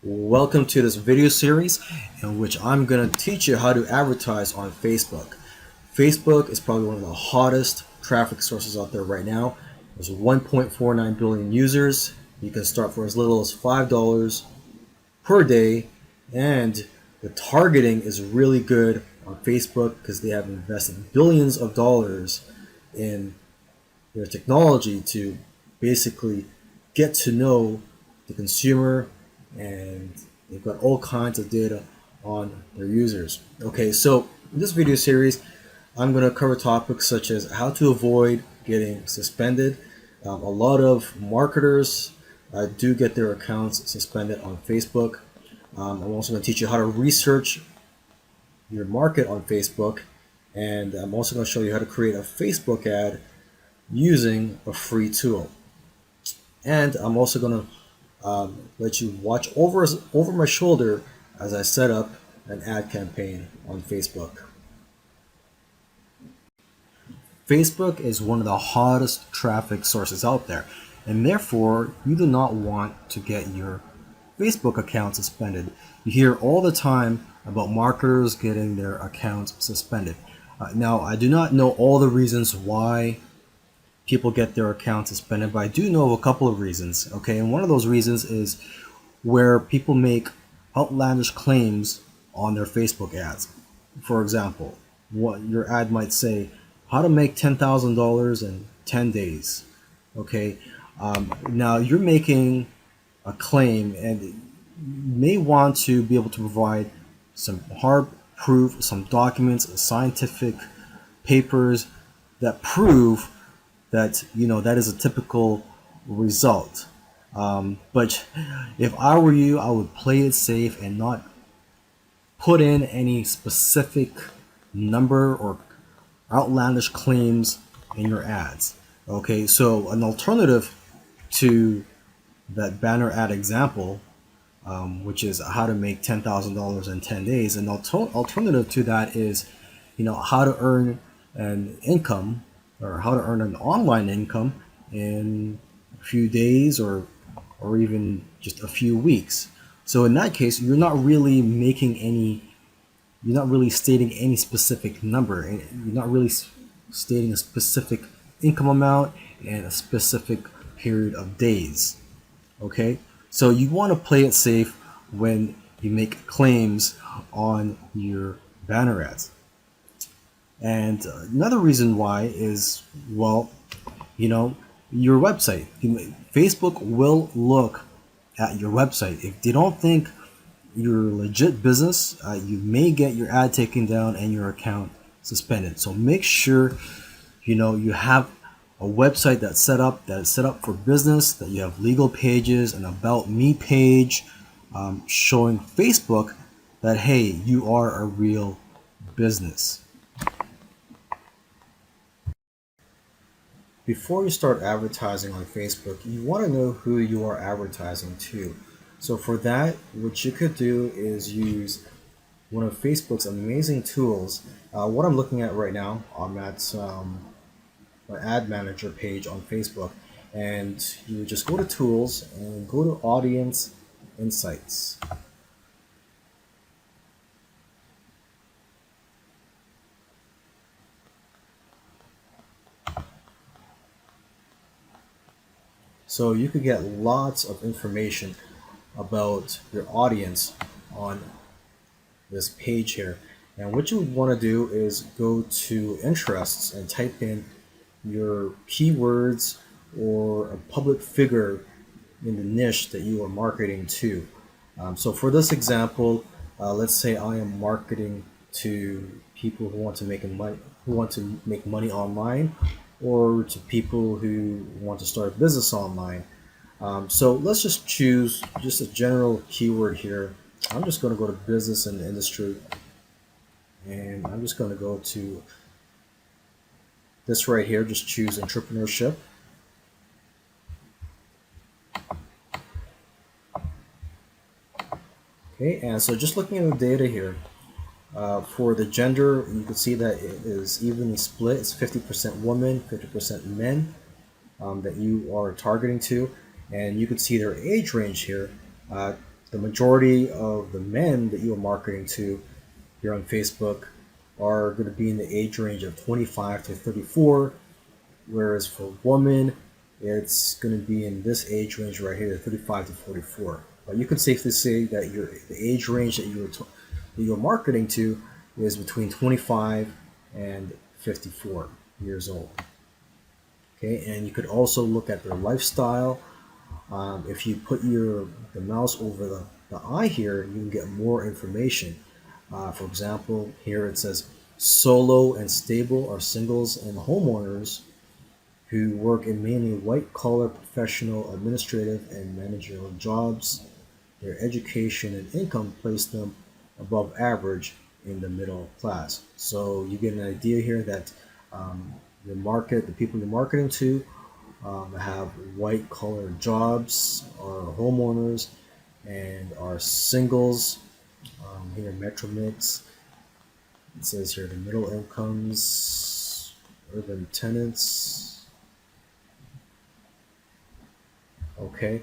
Welcome to this video series in which I'm going to teach you how to advertise on Facebook. Facebook is probably one of the hottest traffic sources out there right now. There's 1.49 billion users. You can start for as little as $5 per day, and the targeting is really good on Facebook because they have invested billions of dollars in their technology to basically get to know the consumer, and they've got all kinds of data on their users. Okay, so in this video series, I'm going to cover topics such as how to avoid getting suspended. A lot of marketers do get their accounts suspended on Facebook. I'm also going to teach you how to research your market on Facebook, and I'm also going to show you how to create a Facebook ad using a free tool. And I'm also going to let you watch over my shoulder as I set up an ad campaign on Facebook. Facebook is one of the hottest traffic sources out there, and therefore you do not want to get your Facebook account suspended. You hear all the time about marketers getting their accounts suspended. Now, I do not know all the reasons why people get their accounts suspended, but I do know of a couple of reasons. Okay, and one of those reasons is where people make outlandish claims on their Facebook ads. For example, what your ad might say, how to make $10,000 in 10 days. Okay, now you're making a claim, and you may want to be able to provide some hard proof, some documents, scientific papers that prove that that is a typical result. But if I were you, I would play it safe and not put in any specific number or outlandish claims in your ads. Okay, so an alternative to that banner ad example, which is how to make $10,000 in 10 days, an alternative to that is, how to earn an income, or how to earn an online income in a few days or even just a few weeks. So in that case, you're not really stating any specific number, and you're not really stating a specific income amount and a specific period of days. Okay, so you want to play it safe when you make claims on your banner ads. And another reason why is, well, your website. Facebook will look at your website. If they don't think you're a legit business, you may get your ad taken down and your account suspended. So make sure you have a website that is set up for business, that you have legal pages, an about me page, showing Facebook that, hey, you are a real business. Before you start advertising on Facebook, you want to know who you are advertising to. So for that, what you could do is use one of Facebook's amazing tools. What I'm looking at right now, I'm at my ad manager page on Facebook, and you just go to Tools and go to Audience Insights. So you could get lots of information about your audience on this page here. And what you would want to do is go to interests and type in your keywords or a public figure in the niche that you are marketing to. So for this example, let's say I am marketing to people who want to make money online, or to people who want to start a business online. So let's just choose just a general keyword here. I'm just going to go to business and industry, and I'm just going to go to this right here. Just choose entrepreneurship. Okay, and so just looking at the data here, for the gender, you can see that it is evenly split. It's 50% women, 50% men that you are targeting to. And you can see their age range here. the majority of the men that you are marketing to here on Facebook are going to be in the age range of 25 to 34, whereas for women, it's going to be in this age range right here, 35 to 44. But you can safely say that the age range that you're marketing to is between 25 and 54 years old. Okay, and you could also look at their lifestyle. If you put the mouse over the eye here, you can get more information. For example, here it says solo and stable are singles and homeowners who work in mainly white-collar professional, administrative, and managerial jobs. Their education and income place them above average in the middle class. So you get an idea here that the people you're marketing to, have white-collar jobs, are homeowners, and are singles. Here, Metro Mix. It says here the middle incomes, urban tenants. Okay,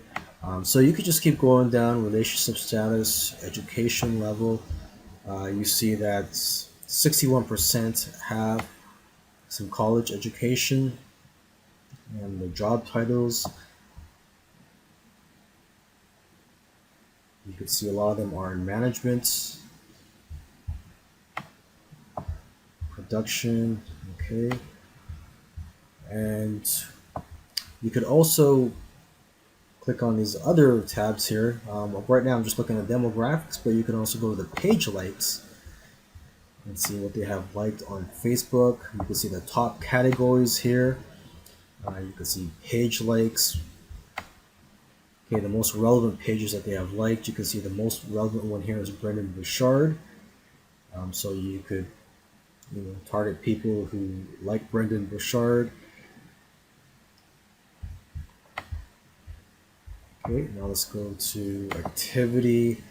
so you could just keep going down, relationship status, education level. You see that 61% have some college education, and the job titles. You can see a lot of them are in management, production, okay. And you could also click on these other tabs here. Right now I'm just looking at demographics, but you can also go to the page likes and see what they have liked on Facebook. You can see the top categories here. You can see page likes. Okay, the most relevant pages that they have liked. You can see the most relevant one here is Brendon Burchard. So you could target people who like Brendon Burchard. Okay, now let's go to activity.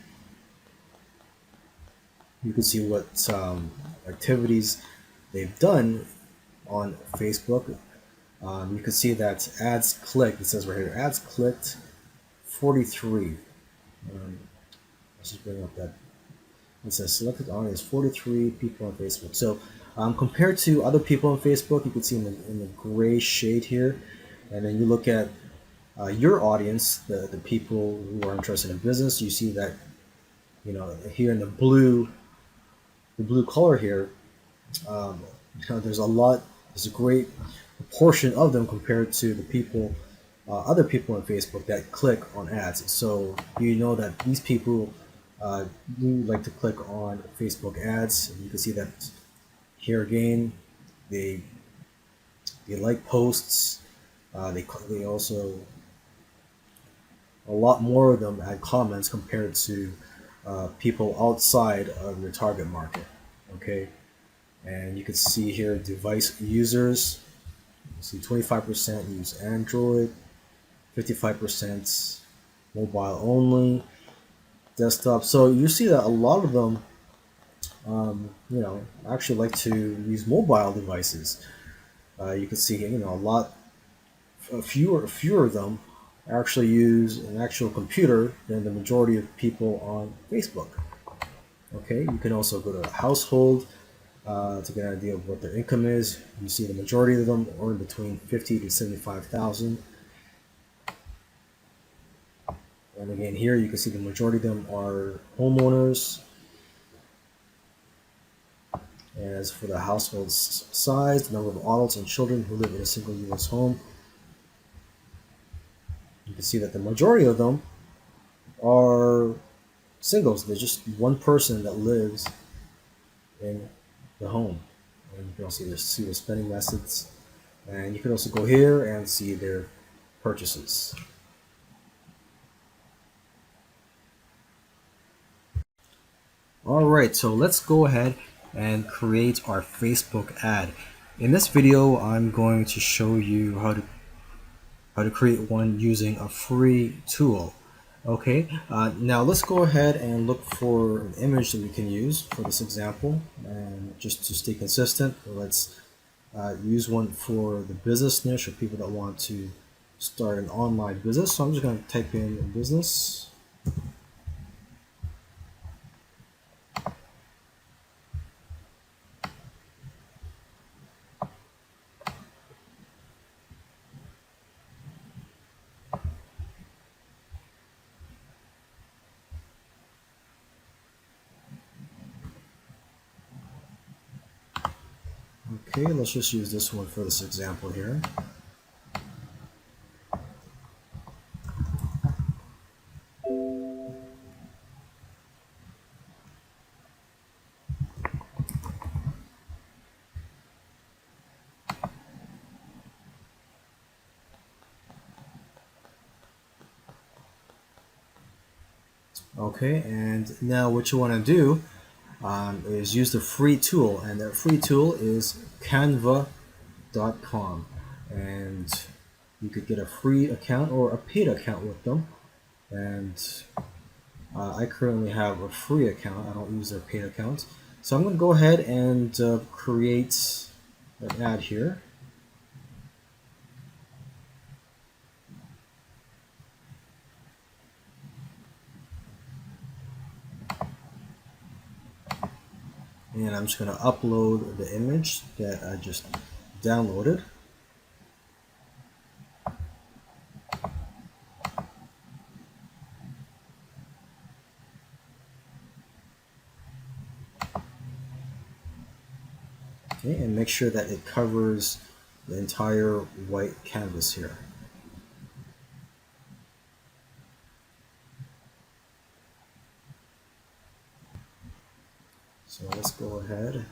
You can see what activities they've done on Facebook. You can see that ads clicked. It says right here, ads clicked 43. Let's just bring up that. It says selected audience 43 people on Facebook. So compared to other people on Facebook, you can see in the gray shade here, and then you look at your audience, the people who are interested in business. You see that here in the blue color here, there's a great proportion of them compared to the people, other people on Facebook that click on ads. So you know that these people do like to click on Facebook ads. You can see that here again, they like posts. They also, a lot more of them add comments compared to people outside of your target market. Okay, and you can see here device users. You see 25% use Android, 55% mobile only, desktop. So you see that a lot of them, actually like to use mobile devices. You can see, fewer of them actually use an actual computer than the majority of people on Facebook. Okay, you can also go to household to get an idea of what their income is. You see the majority of them earn between 50 to 75,000. And again, here you can see the majority of them are homeowners. And as for the household size, the number of adults and children who live in a single U.S. home, you can see that the majority of them are singles. There's just one person that lives in the home. And you can also see their spending methods. And you can also go here and see their purchases. Alright, so let's go ahead and create our Facebook ad. In this video, I'm going to show you how to create one using a free tool. Okay, now let's go ahead and look for an image that we can use for this example. And just to stay consistent, let's use one for the business niche or people that want to start an online business. So I'm just going to type in business. Okay, let's just use this one for this example here. Okay, and now what you want to do is use the free tool, and that free tool is canva.com, and you could get a free account or a paid account with them. And I currently have a free account. I don't use their paid account, so I'm going to go ahead and create an ad here. And I'm just going to upload the image that I just downloaded. Okay, and make sure that it covers the entire white canvas here. So let's go ahead and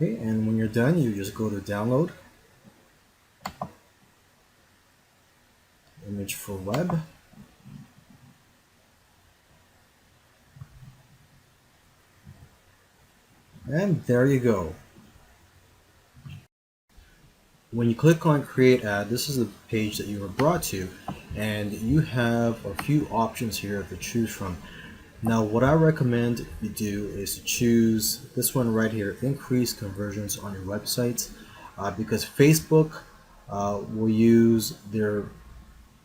okay, and when you're done, you just go to download, image for web, and there you go. When you click on create ad, this is the page that you were brought to, and you have a few options here to choose from. Now what I recommend you do is to choose this one right here, increase conversions on your website, because Facebook will use their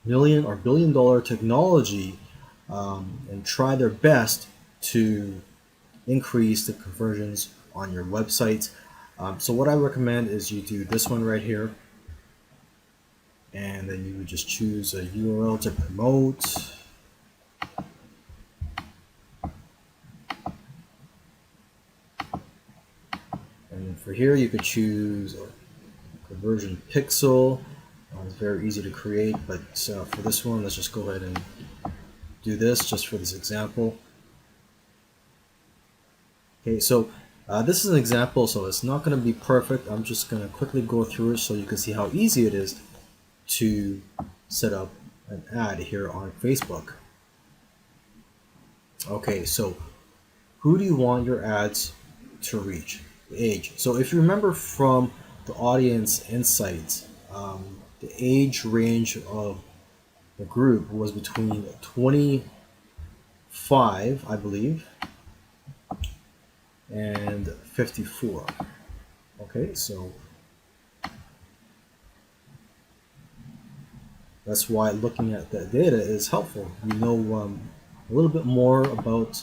million or billion dollar technology and try their best to increase the conversions on your website. So what I recommend is you do this one right here, and then you would just choose a URL to promote. And for here you could choose a conversion pixel. It's very easy to create, but for this one, let's just go ahead and do this just for this example. Okay, so this is an example, so it's not going to be perfect. I'm just going to quickly go through it so you can see how easy it is to set up an ad here on Facebook. Okay, so who do you want your ads to reach? The age. So if you remember from the audience insights, the age range of the group was between 25, I believe, and 54. Okay, so that's why looking at that data is helpful. You know a little bit more about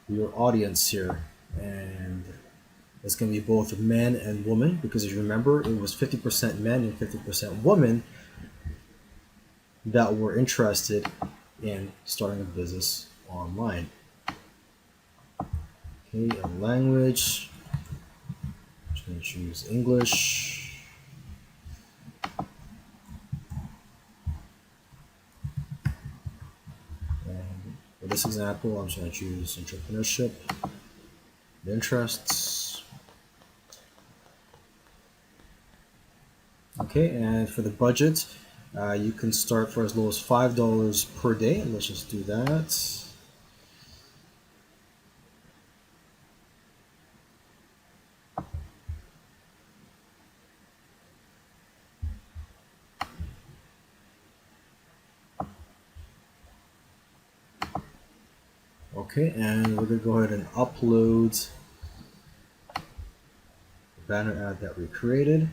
your audience here, and it's going to be both men and women, because if you remember, it was 50% men and 50% women that were interested in starting a business online. Okay, a language, I'm just going to choose English. And for this example, I'm just going to choose entrepreneurship, interests. Okay, and for the budget, you can start for as low as $5 per day. Let's just do that. Okay, and we're gonna go ahead and upload the banner ad that we created.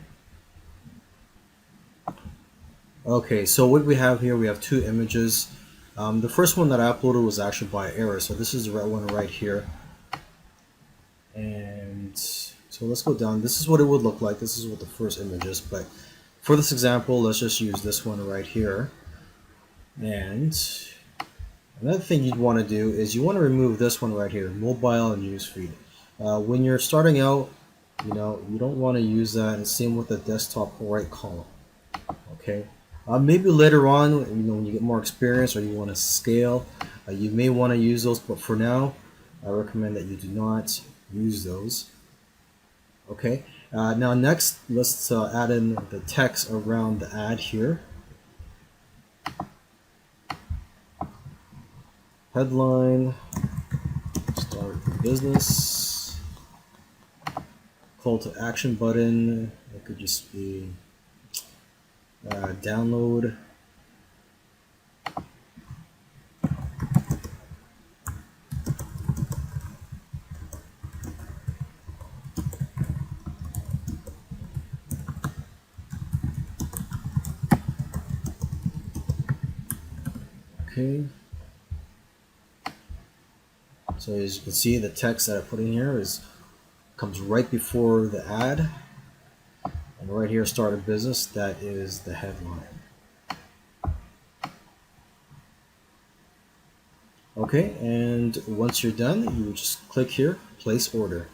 Okay, so what we have here, we have two images. The first one that I uploaded was actually by error, so this is the right one right here. And so let's go down. This is what it would look like. This is what the first image is, but for this example, let's just use this one right here. And another thing you'd want to do is you want to remove this one right here, mobile and newsfeed. When you're starting out, you don't want to use that, and same with the desktop right column. Okay. Maybe later on, when you get more experience or you want to scale, you may want to use those, but for now, I recommend that you do not use those. Okay. Now next, let's add in the text around the ad here. Headline, start business, call to action button, it could just be download. Okay. So as you can see, the text that I put in here comes right before the ad, and right here, start a business. That is the headline. Okay, and once you're done, you just click here, place order.